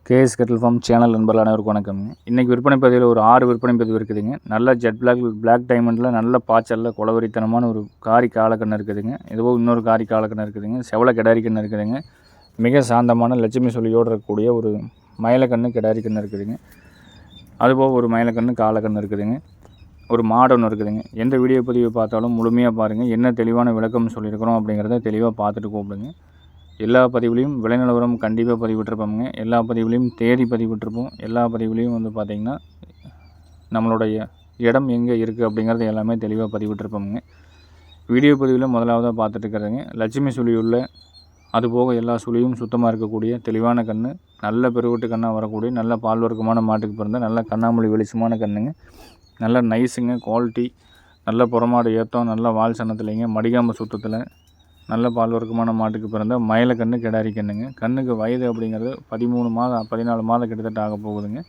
KS Kettle form channel நண்பர்கள் அனைவருக்கும் வணக்கம். இன்றைக்கி விற்பனை பதிவில் ஒரு 6 விற்பனை பதிவு இருக்குதுங்க. நல்ல ஜெட் பிளாக் டைமண்டில் நல்ல பாய்ச்சலில் குளவரித்தனமான ஒரு காரி காலக்கண்ணு இருக்குதுங்க. இதுபோல் இன்னொரு காரி காலக்கண்ணு இருக்குதுங்க. செவலை கிடாரி கண்ணு இருக்குதுங்க. மிக சாந்தமான லட்சுமி சொல்லியோடு இருக்கக்கூடிய ஒரு மயிலக்கண்ணு கிடாரி கண்ணு இருக்குதுங்க. அதுபோக ஒரு மயிலக்கண்ணு காலக்கண்ணு இருக்குதுங்க. ஒரு மாடு ஒன்று இருக்குதுங்க. எந்த வீடியோ பதிவு பார்த்தாலும் முழுமையாக பாருங்கள். என்ன தெளிவான விளக்கம் சொல்லியிருக்கிறோம் அப்படிங்கிறத தெளிவாக பார்த்துட்டு கூப்பிடுங்க. எல்லா பதிவுலையும் விலை நிலவரம் கண்டிப்பாக பதிவிட்டிருப்போங்க. எல்லா பதிவுலையும் தேதி பதிவிட்டிருப்போம். எல்லா பதிவுலையும் பார்த்திங்கன்னா நம்மளுடைய இடம் எங்கே இருக்குது அப்படிங்கிறது எல்லாமே தெளிவாக பதிவிட்டிருப்போங்க. வீடியோ பதிவில் முதலாவதாக பார்த்துட்டு இருக்கிறதுங்க லட்சுமி சுழியுள்ள அதுபோக எல்லா சுழியும் சுத்தமாக இருக்கக்கூடிய தெளிவான கன்று, நல்ல பெருவட்டு கண்ணாக வரக்கூடிய நல்ல பால் வர்க்கமான மாட்டுக்கு பிறந்த நல்ல கண்ணாமொழி வெளிச்சமான கண்ணுங்க. நல்ல நைஸுங்க, குவாலிட்டி, நல்ல புறமாடு ஏற்றம், நல்ல வால் சன்னத்துலைங்க, மடிகாம்பு சுத்தத்தில் நல்ல பால் வர்க்கமான மாட்டுக்கு பிறந்த மயிலக்கண்ணு கிடாரி கண்ணுங்க. கண்ணுக்கு வயது அப்படிங்கிறது 13 மாதம் 14 மாதம் கிட்டத்தட்ட ஆக போகுதுங்க.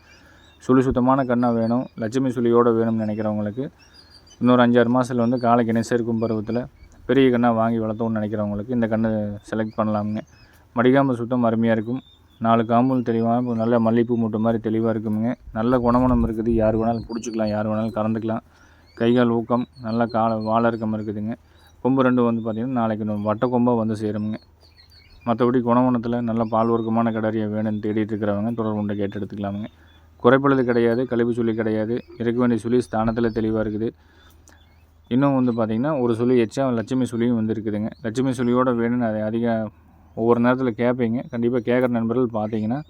சுழி சுத்தமான கண்ணாக வேணும், லட்சுமி சுழியோடு வேணும்னு நினைக்கிறவங்களுக்கு இன்னொரு 5-6 மாதத்தில் காலைக்கு இணை சேர்க்கும் பருவத்தில் பெரிய கண்ணாக வாங்கி வளர்த்தோன்னு நினைக்கிறவங்களுக்கு இந்த கண்ணை செலக்ட் பண்ணலாமுங்க. மடிகாம்பு சுத்தம் அருமையாக இருக்கும். 4 காம்பும் தெளிவாக நல்ல மல்லிகைப்பூ மூட்டை மாதிரி தெளிவாக இருக்குங்க. நல்ல குணமனம் இருக்குது. யார் வேணாலும் பிடிச்சிக்கலாம், யார் வேணாலும் கறந்துக்கலாம். கைகால் ஊக்கம், நல்ல வாழர்க்கம் இருக்குதுங்க. கொம்பு 2 பார்த்திங்கன்னா நாளைக்கு வட்ட கொம்பாக சேருங்க. மற்றபடி குணவனத்தில் நல்ல பால் வர்க்கமான கிடாரியை வேணும்னு தேடிட்டு இருக்கிறவங்க தொடர்பு கொண்டு கேட்டு எடுத்துக்கலாமுங்க. குறைப்பழுது கிடையாது, கழிவு சுழி கிடையாது. இருக்க வேண்டிய சுழி ஸ்தானத்தில் தெளிவாக இருக்குது. இன்னும் பார்த்திங்கன்னா ஒரு சுழி எச்சா லட்சுமி சுழியும் இருக்குதுங்க. லட்சுமி சுழியோடு வேணும்னு அதை அதிக ஒவ்வொரு நேரத்தில் கேட்பீங்க. கண்டிப்பாக கேட்குற நண்பர்கள் பார்த்தீங்கன்னா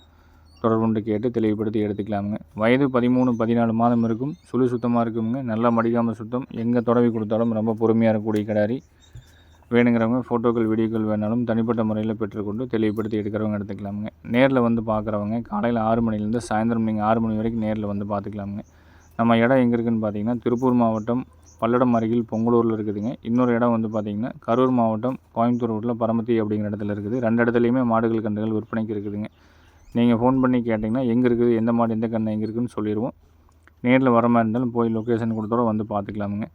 தொடர்பு கொண்டு கேட்டு தெளிவுபடுத்தி எடுத்துக்கலாமுங்க. வயது 13-14 மாதம் இருக்கும். சுழி சுத்தமாக இருக்குங்க. நல்லா மடிக்காமல் சுத்தம். எங்கே தொடவி கொடுத்தாலும் ரொம்ப பொறுமையாக இருக்கக்கூடிய கிடாரி. வேணுங்கிறவங்க ஃபோட்டோக்கள் வீடியோக்கள் வேணாலும் தனிப்பட்ட முறையில் பெற்றுக்கொண்டு தெளிவுபடுத்தி எடுக்கிறவங்க எடுத்துக்கலாமுங்க. நேரில் பார்க்குறவங்க காலையில் 6 மணிலேருந்து சாயந்தரம் நீங்கள் 6 மணி வரைக்கும் நேரில் பார்த்துக்கலாமுங்க. நம்ம இடம் எங்கே இருக்குதுன்னு பார்த்தீங்கன்னா திருப்பூர் மாவட்டம் பல்லடம் அருகில் பொங்கலூரில் இருக்குதுங்க. இன்னொரு இடம் பார்த்திங்கன்னா கரூர் மாவட்டம் கோயம்புத்தூர் ரோட்டில் பரமத்தி அப்படிங்கிற இடத்துல இருக்குது. 2 இடத்துலையுமே மாடுகள் கன்றுகள் விற்பனைக்கு இருக்குதுங்க. நீங்கள் ஃபோன் பண்ணி கேட்டிங்கன்னா எங்கே இருக்குது, எந்த மாடு எந்த கன்று எங்கே இருக்குதுன்னு சொல்லிடுவோம். நேரில் வர மாதிரி இருந்தாலும் போய் லொக்கேஷன் கொடுத்தோட பார்த்துக்கலாமுங்க.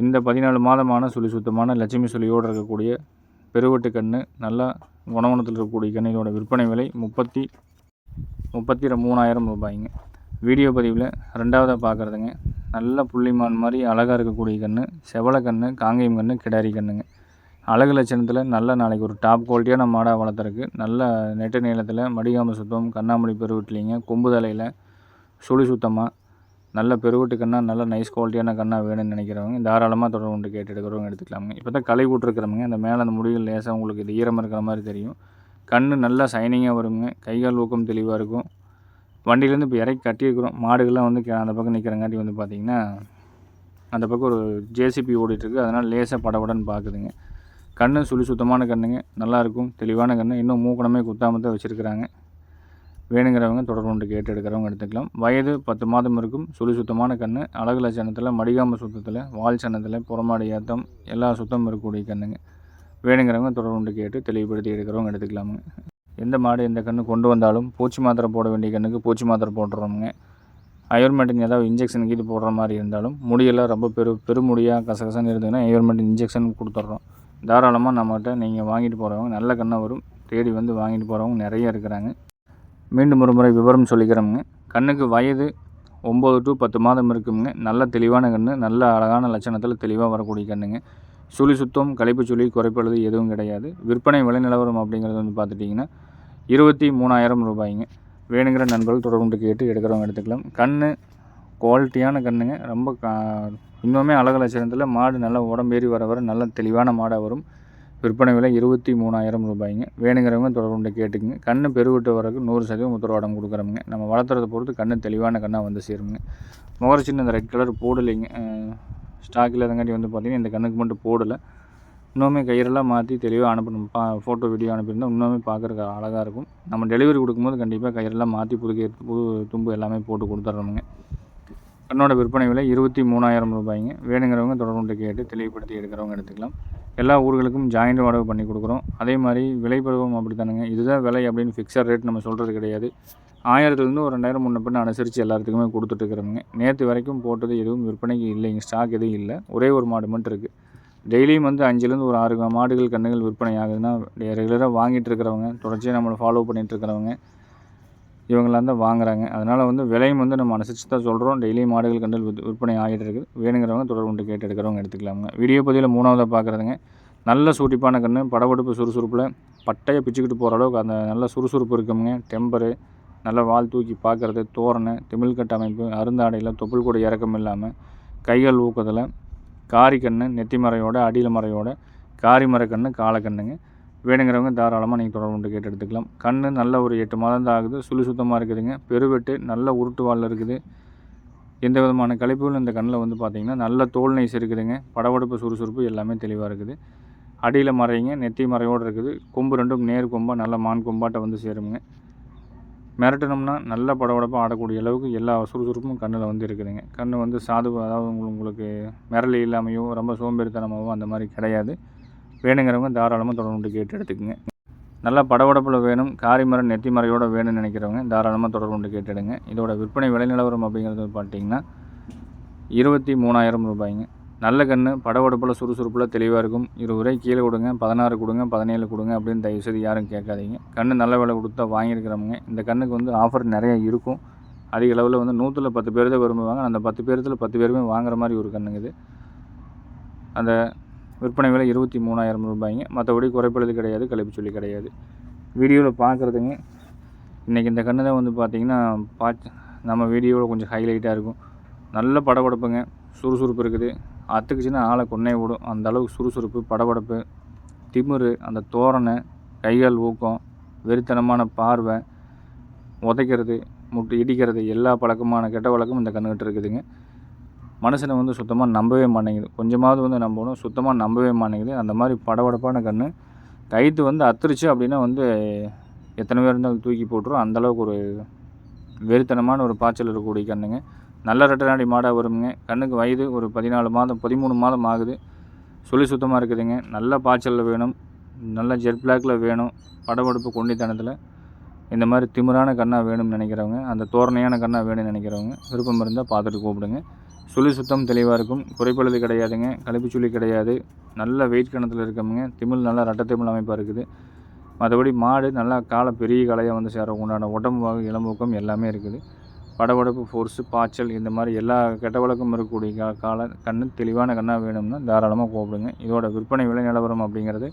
இந்த 14 மாதமான சுழி சுத்தமான லட்சுமி சுழியோடு இருக்கக்கூடிய பெருவட்டு கன்று, நல்லா குணவனத்தில் இருக்கக்கூடிய கன்று, இதோட விற்பனை விலை 33,000 ரூபாய்ங்க. வீடியோ பதிவில் 2வதாக பார்க்குறதுங்க நல்ல புள்ளிமான் மாதிரி அழகாக இருக்கக்கூடிய கன்று, செவலை கன்று, காங்கேயம் கன்று, கிடாரி கன்றுங்க. அழகு லட்சணத்தில் நல்ல நாளைக்கு ஒரு டாப் குவாலிட்டியான மாடாக வளர்த்துறக்கு நல்ல நெட்டு நீளத்தில் மடிகாம்பு சுத்தம், கண்ணாமொழி பெருவட்டிலிங்க, கொம்பு தலையில் சுழி சுத்தமாக நல்ல பெருவட்டு கண்ணாக நல்ல நைஸ் குவாலிட்டியான கண்ணாக வேணும்னு நினைக்கிறவங்க தாராளமாக தொடர்பு கொண்டு கேட்டு எடுக்கிறவங்க எடுத்துக்கலாமுங்க. இப்போ தான் களை விட்டுருக்குறவங்க அந்த மேலே அந்த முடிகள் லேசாக உங்களுக்கு இது ஈரமாக இருக்கிற மாதிரி தெரியும். கண் நல்லா சைனிங்காக வருங்க. கைகால் ஊக்கம் தெளிவாக இருக்கும். வண்டியிலேருந்து இப்போ இறக்கி கட்டியிருக்கிறோம். மாடுகள்லாம் அந்த பக்கம் நிற்கிறங்காட்டி பார்த்திங்கன்னா அந்த பக்கம் ஒரு ஜேசிபி ஓடிட்டுருக்கு. அதனால் லேசாக படபடன்னு பார்க்குதுங்க. கண்ணு சுழி சுத்தமான கண்ணுங்க. நல்லாயிருக்கும், தெளிவான கண்ணு. இன்னும் மூக்கணமே குத்தாமல் தான் வச்சுருக்கிறாங்க. வேணுங்கிறவங்க தொடர்பு கொண்டு கேட்டு எடுக்கிறவங்க எடுத்துக்கலாம். வயது 10 மாதம் இருக்கும். சுழி சுத்தமான கண்ணு, அழகு லட்சணத்தில், மடிகாம்பு சுத்தத்தில், வால் சன்னத்தில், புறமாடு ஏத்தம் எல்லா சுத்தமும் இருக்கக்கூடிய கண்ணுங்க. வேணுங்கிறவங்க தொடர்பு கொண்டு கேட்டு தெளிவுபடுத்தி எடுக்கிறவங்க எடுத்துக்கலாமுங்க. எந்த மாடு எந்த கன்று கொண்டு வந்தாலும் பூச்சி மாத்திரை போட வேண்டிய கண்ணுக்கு பூச்சி மாத்திரை போட்டுறோமுங்க. அயோர்மெண்டின் ஏதாவது இன்ஜெக்ஷன் கீது போடுற மாதிரி இருந்தாலும் முடியெல்லாம் ரொம்ப பெருமுடியாக கசகசன்னு இருந்ததுன்னா அயோர்மெண்டின் இன்ஜெக்ஷன் கொடுத்துட்றோம். தாராளமாக நம்மகிட்ட நீங்கள் வாங்கிட்டு போகிறவங்க நல்ல கண்ணாக வரும். தேடி வாங்கிட்டு போகிறவங்க நிறைய இருக்கிறாங்க. மீண்டும் ஒரு முறை விவரம் சொல்லிக்கிறோமுங்க. கண்ணுக்கு வயது 9 to 10 மாதம் இருக்குங்க. நல்ல தெளிவான கன்று, நல்ல அழகான லட்சணத்தில் தெளிவாக வரக்கூடிய கண்ணுங்க. சுழி சுத்தம், கழிப்பு சுழி, குறைப்பழுது எதுவும் கிடையாது. விற்பனை விலை நிலவரம் அப்படிங்கிறது பார்த்துட்டிங்கன்னா 23,000 ரூபாய்ங்க. வேணுங்கிற நண்பர்கள் தொடர்பு கொண்டு கேட்டு எடுக்கிறவங்க எடுத்துக்கலாம். கன்று குவாலிட்டியான கன்றுங்க. ரொம்ப இன்னுமே அழகு லட்சணத்தில் மாடு நல்லா உடம்பேறி வர நல்ல தெளிவான மாடாக வரும். விற்பனை விலை 23,000 ரூபாய்ங்க. வேணுங்கிறவங்க தொடர்பு கொண்டு கேட்டுக்குங்க. கன்று பெருவிட்டு வரக்கு 100% உத்தரவாதம் கொடுக்குறோமுங்க. நம்ம வளர்த்துறதை பொறுத்து கன்று தெளிவான கண்ணாக சேருங்க. முகர சின்ன இந்த ரெட் கலர் போடலைங்க. ஸ்டாக் இல்லாதங்காட்டி பார்த்திங்கன்னா இந்த கண்ணுக்கு மட்டும் போடலை. இன்னுமே கயிறெல்லாம் மாற்றி தெளிவாக அனுப்பணும். ஃபோட்டோ வீடியோ அனுப்பியிருந்தால் இன்னுமே பார்க்குறக்கு அழகாக இருக்கும். நம்ம டெலிவரி கொடுக்கும்போது கண்டிப்பாக கயிறெல்லாம் மாற்றி புது தும்பு எல்லாமே போட்டு கொடுத்துட்றோமுங்க. கண்ணோட விற்பனை விலை 23,000 ரூபாய்ங்க. வேணுங்கிறவங்க தொடர்பு கொண்டு கேட்டு தெளிவுபடுத்தி எடுக்கிறவங்க எடுத்துக்கலாம். எல்லா ஊர்களுக்கும் ஜாயிண்ட் வாடகை பண்ணி கொடுக்குறோம். அதே மாதிரி விலைப்பருவம் அப்படி தானுங்க. இதுதான் விலை அப்படின்னு ஃபிக்ஸட் ரேட் நம்ம சொல்கிறது கிடையாது. 1000லேருந்து ஒரு 2000 முன்ன பின்ன அனுசரித்து எல்லாத்துக்குமே கொடுத்துட்ருக்குறோமுங்க. நேற்று வரைக்கும் போட்டது எதுவும் விற்பனைக்கு இல்லைங்க. ஸ்டாக் எதுவும் இல்லை. ஒரே ஒரு மாடு மட்டும் இருக்குது. டெய்லியும் 5லேருந்து ஒரு 6 மாடுகள் கன்றுகள் விற்பனை ஆகுதுன்னா ரெகுலராக வாங்கிட்டு இருக்கிறவங்க, தொடர்ச்சியாக நம்மளை ஃபாலோ பண்ணிகிட்டு இருக்கிறவங்க இவங்களாம் தான் வாங்குறாங்க. அதனால் வந்து விலையும் வந்து நம்ம அனுசரித்து தான் சொல்கிறோம். டெய்லியும் மாடுகள் கன்றுகள் விற்பனை ஆகிட்டு இருக்குது. வேணுங்கிறவங்க தொடர்பு கொண்டு கேட்டு எடுக்கிறவங்க எடுத்துக்கலாமுங்க. வீடியோ பதிவில் 3வதாக பார்க்குறதுங்க, நல்ல சூட்டிப்பான கன்று, படபடப்பு சுறுசுறுப்பில் பட்டையை பிச்சுக்கிட்டு போகிற அளவுக்கு அந்த நல்ல சுறுசுறுப்பு இருக்குமுங்க. டெம்பரு, நல்ல வால் தூக்கி பார்க்குறது, தோரணை, திமிழ்கட்டு அமைப்பு, அருந்தாடையில் தொப்புள் கூட இறக்கம் இல்லாமல், கைகள் ஊக்கத்தில், காரி கன்று, நெத்தி மறையோட, அடியில் மறையோட, காரி மரக்கன்று, காலக்கண்ணுங்க. வேணுங்கிறவங்க தாராளமாக நீங்கள் தொடர்பு கொண்டு கேட்டு எடுத்துக்கலாம். கன்று நல்ல ஒரு 8 மாதம் தான் ஆகுது. சுத்தமாக இருக்குதுங்க. பெருவெட்டு நல்ல உருட்டு வால் இருக்குது. எந்த விதமான கழிப்புகளும் இந்த கண்ணில் வந்து பார்த்திங்கன்னா நல்ல தோல் நைஸ் இருக்குதுங்க. படபடப்பு சுறுசுறுப்பு எல்லாமே தெளிவாக இருக்குது. அடியில் மறைங்க, நெத்தி மறையோடு இருக்குது. கொம்பு ரெண்டும் நேர் கொம்பாக நல்ல மான் கொம்பாட்டை வந்து சேருங்க. மிரட்டணும்னா நல்ல படபடப்பாக ஆடக்கூடிய அளவுக்கு எல்லா சுறுசுறுப்பும் கண்ணில் வந்து இருக்குதுங்க. கண் வந்து அதாவது உங்களுக்கு மிரளி இல்லாமையோ ரொம்ப சோம்பேறித்தனமாகவோ அந்த மாதிரி கிடையாது. வேணுங்கிறவங்க தாராளமாக தொடர்பு கேட்டு எடுத்துக்கோங்க. நல்லா படபடப்பில் வேணும், காரி மரம் நெத்தி மறையோடு வேணும்னு நினைக்கிறவங்க தாராளமாக தொடர்பு கொண்டு கேட்டுடுங்க. இதோட விற்பனை விலை நிலவரம் அப்படிங்கிறது பார்த்திங்கன்னா 23,000 ரூபாய்ங்க. நல்ல கன்று படபடப்பில் சுறுசுறுப்பில் தெளிவாக இருக்கும். 20 ரூபாய் கீழே கொடுங்க, 16 கொடுங்க, 17 கொடுங்க அப்படின்னு தயவுசெய்து யாரும் கேட்காதீங்க. கன்று நல்ல விலை கொடுத்தா வாங்கியிருக்கிறவங்க. இந்த கன்றுக்கு வந்து ஆஃபர் நிறைய இருக்கும். அதிக அளவில் வந்து 100ல் 10 பேர் தான் விரும்புவாங்க. அந்த 10 பேர்த்தில் 10 பேருமே வாங்குற மாதிரி ஒரு கன்றுங்க இது. அந்த விற்பனை விலை 23,000 ரூபாய்ங்க. மற்றபடி குறைப்பது கிடையாது, கழிப்பு சொல்லி கிடையாது. வீடியோவில் பார்க்குறதுங்க, இன்றைக்கி இந்த கன்று தான் வந்து பார்த்திங்கன்னா நம்ம வீடியோவில் கொஞ்சம் ஹைலைட்டாக இருக்கும். நல்ல படபடப்புங்க, சுறுசுறுப்பு இருக்குது. அத்துக்குச்சின்னா ஆளை கொன்னே விடும். அந்த அளவுக்கு சுறுசுறுப்பு, படபடப்பு, திமிரு, அந்த தோரணை, கைகால் ஊக்கம், வெறித்தனமான பார்வை, உதைக்கிறது, முட்டு இடிக்கிறது, எல்லா பழக்கமான கெட்ட வழக்கமும் இந்த கன்றுகிட்ட இருக்குதுங்க. மனுஷனை வந்து சுத்தமாக நம்பவே மாட்டேங்குது. கொஞ்சமாவது வந்து நம்பணும், சுத்தமாக நம்பவே மாட்டேங்குது. அந்த மாதிரி படபடப்பான கன்று. கைத்து வந்து அத்துருச்சு அப்படின்னா வந்து எத்தனை பேர் இருந்தாலும் தூக்கி போட்டுரும். அந்தளவுக்கு ஒரு வெறித்தனமான ஒரு பாய்ச்சல் இருக்கக்கூடிய கன்றுங்க. நல்ல ரெட்டநாடி மாடாக வருங்க. கண்ணுக்கு வயது ஒரு 14 மாதம் 13 மாதம் ஆகுது. சுத்தமாக இருக்குதுங்க. நல்ல பாய்ச்சலில் வேணும், நல்ல ஜெட் பிளாக்கில் வேணும், படபடப்பு கொண்டித்தனத்தில் இந்த மாதிரி திமிரான கண்ணாக வேணும்னு நினைக்கிறவங்க, அந்த தோரணையான கண்ணாக வேணும்னு நினைக்கிறவங்க விருப்பம் இருந்தால் பார்த்துட்டு கூப்பிடுங்க. சுத்தம் தெளிவாக இருக்கும். குறைப்பழுது கிடையாதுங்க, கழிப்பு சுழி கிடையாது. நல்ல வெயிட் கணத்தில் இருக்கமுங்க. திமிழ் நல்லா ரட்ட திமிழ் அமைப்பாக இருக்குது. மற்றபடி மாடு நல்லா காலை பெரிய காலையாக வந்து சேர உண்டான உடம்பு வாகு இளம்பூக்கம் எல்லாமே இருக்குது. படபடப்பு, ஃபோர்ஸு, பாய்ச்சல் இந்த மாதிரி எல்லா கெட்ட வழக்கம் இருக்கக்கூடிய காலை கண்ணு தெளிவான கண்ணாக வேணும்னா தாராளமாக கூப்பிடுங்க. இதோட விற்பனை விலை நிலவரம் அப்படிங்கிறது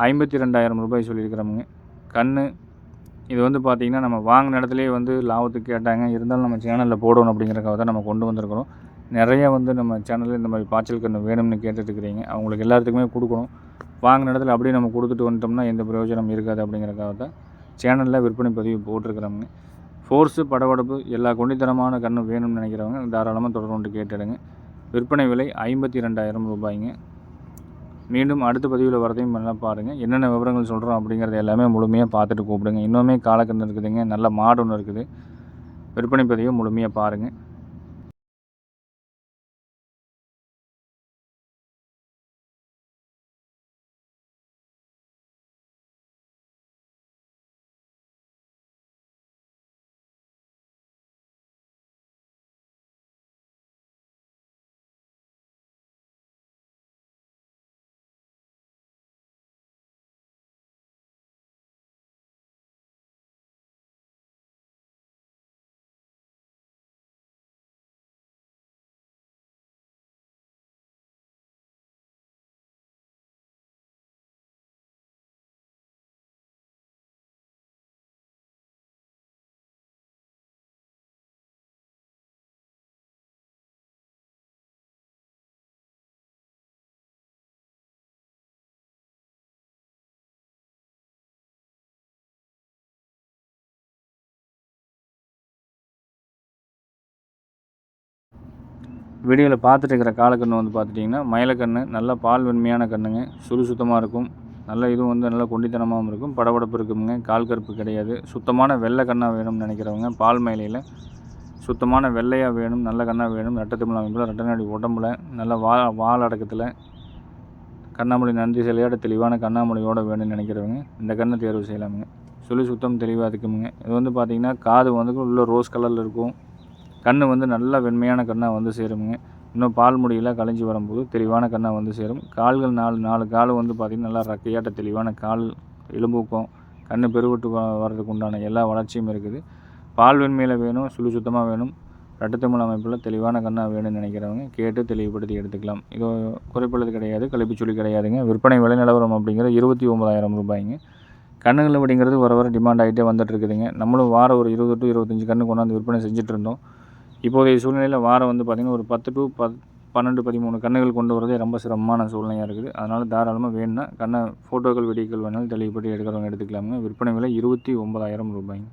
52,000 ரூபாய் சொல்லியிருக்கிறோமுங்க. கன்று இது வந்து பார்த்திங்கன்னா நம்ம வாங்கின இடத்துலேயே வந்து லாபத்துக்கு கேட்டாங்க. இருந்தாலும் நம்ம சேனலில் போடணும் அப்படிங்கிறக்காக தான் நம்ம கொண்டு வந்திருக்கிறோம். நிறையா வந்து நம்ம சேனலில் இந்த மாதிரி பாய்ச்சல் கன்று வேணும்னு கேட்டுட்ருக்கிறீங்க. அவங்களுக்கு எல்லாத்துக்குமே கொடுக்கணும். வாங்கின இடத்துல அப்படியே நம்ம கொடுத்துட்டு வந்துட்டோம்னா எந்த பிரயோஜனம் இருக்காது அப்படிங்கிறக்காக தான் சேனலில் விற்பனை பதிவு போட்டிருக்கிறோங்க. ஃபோர்ஸு, படபடப்பு எல்லா கொண்டித்தனமான கன்று வேணும்னு நினைக்கிறவங்க தாராளமாக தொடர்பு கொண்டு கேட்டுடுங்க. விற்பனை விலை 52,000 ரூபாய்ங்க. மீண்டும் அடுத்த பதிவில் வரதையும் நல்லா பாருங்கள். என்னென்ன விவரங்கள் சொல்கிறோம் அப்படிங்கிறது எல்லாமே முழுமையாக பார்த்துட்டு கூப்பிடுங்க. இன்னுமே காலக்கன்று இருக்குதுங்க, நல்ல மாடு ஒன்று இருக்குது. விற்பனை பதிவை முழுமையாக பாருங்கள். வீடியோவில் பார்த்துட்டு இருக்கிற காலக்கன்று வந்து பார்த்துட்டிங்கன்னா மயிலக்கன்று, நல்ல பால் வெண்மையான கன்றுங்க. சுத்தமாக இருக்கும். நல்ல இதுவும் வந்து நல்லா கொண்டித்தனமாகவும் இருக்கும். படபடப்பு இருக்குங்க. கால் கருப்பு கிடையாது. சுத்தமான வெள்ளை கண்ணாக வேணும்னு நினைக்கிறவங்க, பால் மயிலையில் சுத்தமான வெள்ளையாக வேணும், நல்ல கண்ணாக வேணும், ரெட்டத்திமிழ் அமைப்பில், ரெட்டநாடி உடம்புல, நல்ல வால் அடக்கத்தில், கண்ணாமொழி நன்றி சிலையோட தெளிவான கண்ணாமொழியோடு வேணும்னு நினைக்கிறவங்க இந்த கண்ணை தேர்வு செய்யலாமுங்க. சுத்தம் தெளிவாக இருக்குமுங்க. இது வந்து பார்த்திங்கன்னா காது வந்து உள்ள ரோஸ் கலரில் இருக்கும். கன்று வந்து நல்ல வெண்மையான கண்ணாக வந்து சேருங்க. இன்னும் பால் முடியெல்லாம் கலைஞ்சி வரும்போது தெளிவான கண்ணாக வந்து சேரும். கால்கள் 4 கால் வந்து பார்த்திங்கன்னா நல்லா ரக்கையாட்ட தெளிவான கால், எலும்பூக்கம், கன்று பெருவிட்டு வர்றதுக்கு உண்டான எல்லா வளர்ச்சியும் இருக்குது. பால் வெண்மையில் வேணும், சுத்தமாக வேணும், ரெட்டத்தமிழ் அமைப்பில் தெளிவான கண்ணாக வேணும்னு நினைக்கிறவங்க கேட்டு தெளிவுபடுத்தி எடுத்துக்கலாம். இது குறைப்பழுது கிடையாது, கழிப்புச்சுழி கிடையாதுங்க. விற்பனை விலை நிலவரம் அப்படிங்கிறது 29,000 ரூபாய்ங்க. கண்ணுகள் அப்படிங்கிறது வர வர டிமாண்ட் ஆகிட்டே வந்துட்டு இருக்குதுங்க. நம்மளும் வாரம் ஒரு 20 to 25 கன்று கொண்டாந்து விற்பனை செஞ்சுட்டு இருந்தோம். இப்போதைய சூழ்நிலையில் வாரம் வந்து பார்த்திங்கன்னா ஒரு 10 to 12, 13 கன்றுகள் கொண்டு வரதே ரொம்ப சிரமமான சூழ்நிலையாக இருக்குது. அதனால் தாராளமாக வேணும்னா கண்ணை ஃபோட்டோக்கள், வீடியோக்கள் வேணாலும் தெளிவுபடுத்தி எடுக்கிறவங்க எடுத்துக்கலாமுங்க. விற்பனை விலை 29,000 ரூபாய்ங்க.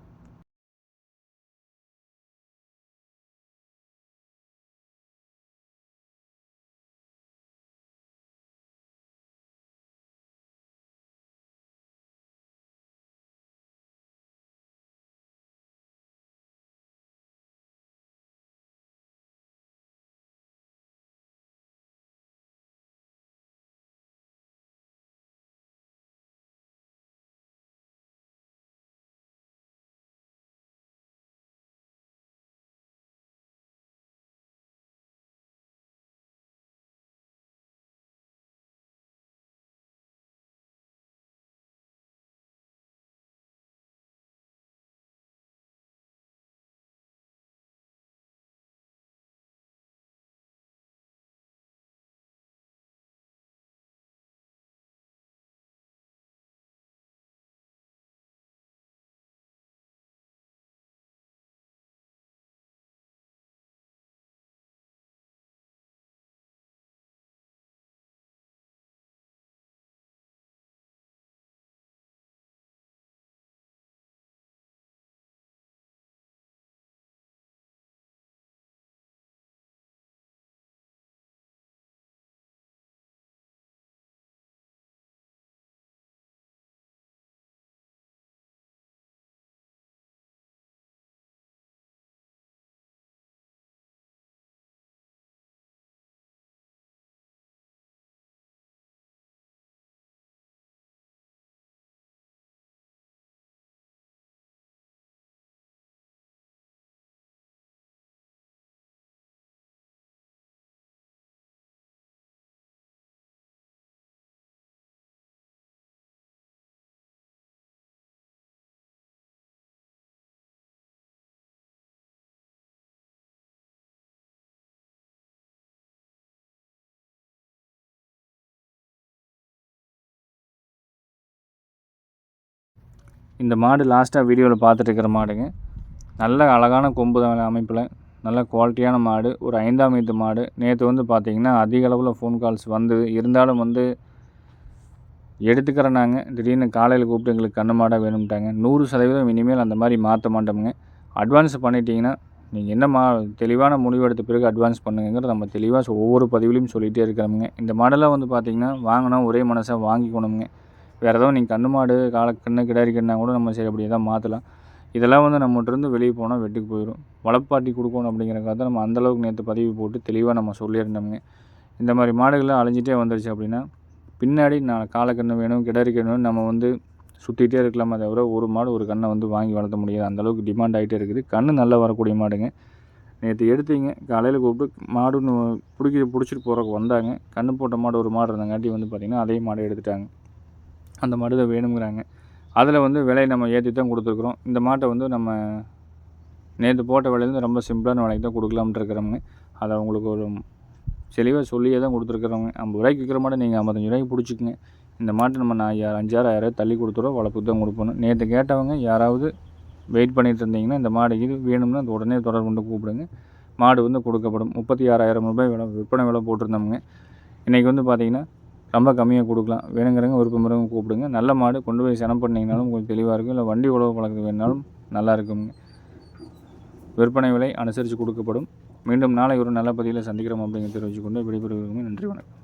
இந்த மாடு லாஸ்ட்டாக வீடியோவில் பார்த்துட்டு இருக்கிற மாடுங்க. நல்ல அழகான கொம்பு அமைப்பில் நல்ல குவாலிட்டியான மாடு. ஒரு 5ஆம் ஈத்து மாடு. நேற்று வந்து பார்த்திங்கன்னா அதிக அளவில் ஃபோன் கால்ஸ் வந்து இருந்தாலும் வந்து எடுத்துக்கிறேன். நாங்கள் திடீர்னு காலையில் கூப்பிட்டு எங்களுக்கு கண்ணு மாடாக வேணும்ட்டாங்க. 100% இனிமேல் அந்த மாதிரி மாற்ற மாட்டோமுங்க. அட்வான்ஸ் பண்ணிட்டீங்கன்னா நீங்கள் என்ன தெளிவான முடிவு எடுத்த பிறகு அட்வான்ஸ் பண்ணுங்கிறது நம்ம தெளிவாக ஒவ்வொரு பதிவுலையும் சொல்லிகிட்டே இருக்கிறோமுங்க. இந்த மாடெல்லாம் வந்து பார்த்திங்கன்னா வாங்கினா ஒரே மனசாக வாங்கிக்கணுமுங்க. வேறு ஏதோ நீங்கள் கண்ணு மாடு, காலக்கண்ணு, கிடாரி கண்ணா கூட நம்ம சரி அப்படியே தான் மாற்றலாம். இதெல்லாம் வந்து நம்மகிட்டருந்து வெளியே போனால் வெட்டுக்கு போயிடும். வளர்ப்பாட்டி கொடுக்கணும் அப்படிங்கிறக்காக நம்ம அந்தளவுக்கு நேற்று பதிவு போட்டு தெளிவாக நம்ம சொல்லியிருந்தோமுங்க. இந்த மாதிரி மாடுகள்லாம் அழிஞ்சிட்டே வந்துருச்சு அப்படின்னா பின்னாடி நான் காலக்கண்ணு வேணும், கிடாரி கண்ணு வேணும் நம்ம வந்து சுற்றிகிட்டே இருக்கலாமே தவிர ஒரு மாடு ஒரு கண்ணை வந்து வாங்கி வளர்த்த முடியாது. அந்தளவுக்கு டிமாண்ட் ஆகிட்டே இருக்குது. கண்ணு நல்லா வரக்கூடிய மாடுங்க. நேற்று எடுத்தீங்க காலையில் கூப்பிட்டு மாடுன்னு பிடிச்சிட்டு போகிறக்கு வந்தாங்க. கண்ணு போட்ட மாடு ஒரு மாடு இருந்தங்காட்டி வந்து பார்த்திங்கன்னா அதே மாடை எடுத்துட்டாங்க. அந்த மாடு தான் வேணுங்கிறாங்க. அதில் வந்து விலையை நம்ம ஏற்றி தான் கொடுத்துருக்குறோம். இந்த மாட்டை வந்து நம்ம நேற்று போட்ட விலையிலேருந்து ரொம்ப சிம்பிளான விலைக்கு தான் கொடுக்கலாம்னு இருக்கிறோங்க. அதை அவங்களுக்கு ஒரு தெளிவாக சொல்லியே தான் கொடுத்துருக்குறோங்க. 50 ரூபாய்க்கு விற்கிற மாட்டை நீங்கள் 55 ரூபாய்க்கு பிடிச்சிக்குங்க. இந்த மாட்டை நம்ம 5,000 தள்ளி கொடுத்துருவோம். வளர்ப்புக்கு தான் கொடுப்பணும். நேற்று கேட்டவங்க யாராவது வெயிட் பண்ணிகிட்டு இருந்தீங்கன்னா இந்த மாடு இது வேணும்னா அது உடனே தொடர்பு கொண்டு கூப்பிடுங்க. மாடு வந்து கொடுக்கப்படும். 36,000 ரூபாய் விலை விற்பனை விலை போட்டிருந்தோமுங்க. இன்றைக்கி வந்து பார்த்திங்கன்னா ரொம்ப கம்மியாக கொடுக்கலாம். வேணுங்கிறவங்க விருப்பம் கூப்பிடுங்க. நல்ல மாடு கொண்டு போய் செனம் பண்ணிங்கனாலும் கொஞ்சம் தெளிவாக இருக்கும். இல்லை வண்டி உழவு பழக்க வேணுனாலும் நல்லா இருக்குங்க. விற்பனை விலை அனுசரித்து கொடுக்கப்படும். மீண்டும் நாளை ஒரு நல்ல பதிவில் சந்திக்கிறோம் அப்படிங்கிறத தெரிவித்துக்கொண்டு விடைபெறுகிறோம். நன்றி, வணக்கம்.